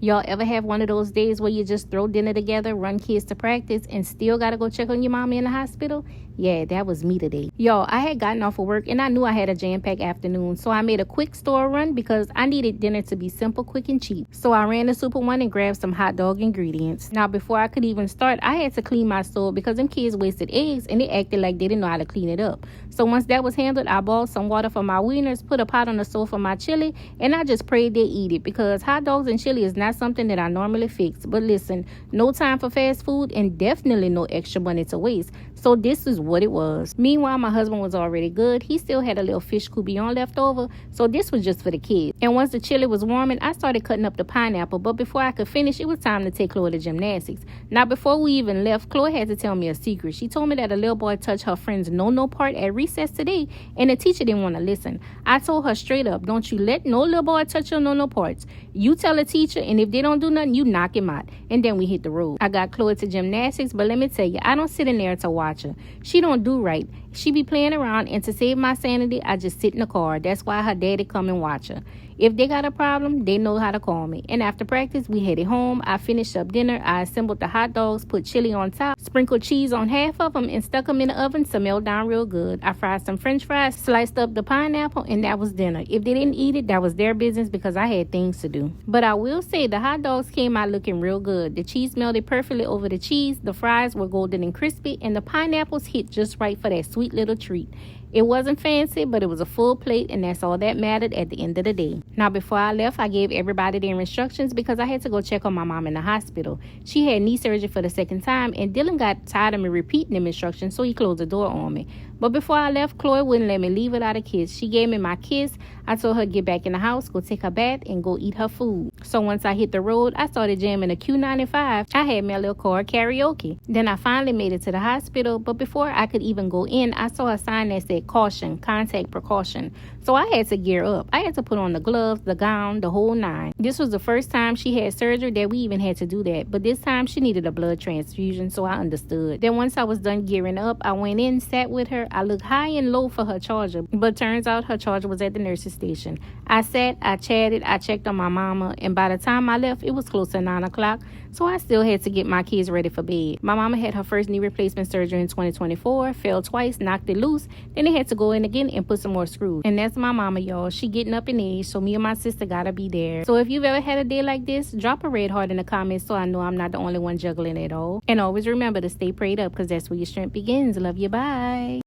Y'all ever have one of those days where you just throw dinner together, run kids to practice, and still gotta go check on your mama in the hospital? Yeah, that was me today. Y'all, I had gotten off of work and I knew I had a jam-packed afternoon, so I made a quick store run because I needed dinner to be simple, quick, and cheap. So I ran to Super One and grabbed some hot dog ingredients. Now, before I could even start, I had to clean my stove because them kids wasted eggs and they acted like they didn't know how to clean it up. So once that was handled, I boiled some water for my wieners, put a pot on the stove for my chili, and I just prayed they eat it because hot dogs and chili is not something that I normally fix. But listen, no time for fast food and definitely no extra money to waste. So this is what it was. Meanwhile, my husband was already good. He still had a little fish coupillon left over, so this was just for the kids. And once the chili was warming, I started cutting up the pineapple, but before I could finish, it was time to take Chloe to gymnastics. Now, before we even left, Chloe had to tell me a secret. She told me that a little boy touched her friend's no part at recess today, and the teacher didn't want to listen. I told her straight up, don't you let no little boy touch your no parts. You tell a teacher, and if they don't do nothing, you knock him out. And then we hit the road. I got Chloe to gymnastics, but let me tell you, I don't sit in there to watch her. She don't do right. She be playing around, and to save my sanity, I just sit in the car. That's why her daddy come and watch her. If they got a problem, they know how to call me. And after practice, we headed home. I finished up dinner. I assembled the hot dogs, put chili on top, sprinkled cheese on half of them, and stuck them in the oven to melt down real good. I fried some french fries, sliced up the pineapple, and that was dinner. If they didn't eat it, that was their business because I had things to do. But I will say the hot dogs came out looking real good. The cheese melted perfectly over the cheese, the fries were golden and crispy, and the pineapples hit just right for that sweet little treat. It wasn't fancy, but it was a full plate, and that's all that mattered at the end of the day. Now, before I left, I gave everybody their instructions because I had to go check on my mom in the hospital. She had knee surgery for the second time, and Dylan got tired of me repeating them instructions, so he closed the door on me. But before I left, Chloe wouldn't let me leave without a kiss. She gave me my kiss. I told her to get back in the house, go take her bath, and go eat her food. So once I hit the road, I started jamming a Q95. I had my little car karaoke. Then I finally made it to the hospital, but before I could even go in, I saw a sign that said caution, contact precaution. So I had to gear up. I had to put on the gloves, the gown, the whole nine. This was the first time she had surgery that we even had to do that, but this time she needed a blood transfusion, so I understood. Then once I was done gearing up, I went in, sat with her. I looked high and low for her charger, but turns out her charger was at the nurse's station. I sat, I chatted, I checked on my mama, and by the time I left, it was close to 9 o'clock, so I still had to get my kids ready for bed. My mama had her first knee replacement surgery in 2024, fell twice, knocked it loose, then they had to go in again and put some more screws. And that's my mama, y'all. She getting up in age, so me and my sister gotta be there. So if you've ever had a day like this, drop a red heart in the comments so I know I'm not the only one juggling at all. And always remember to stay prayed up because that's where your strength begins. Love you, bye.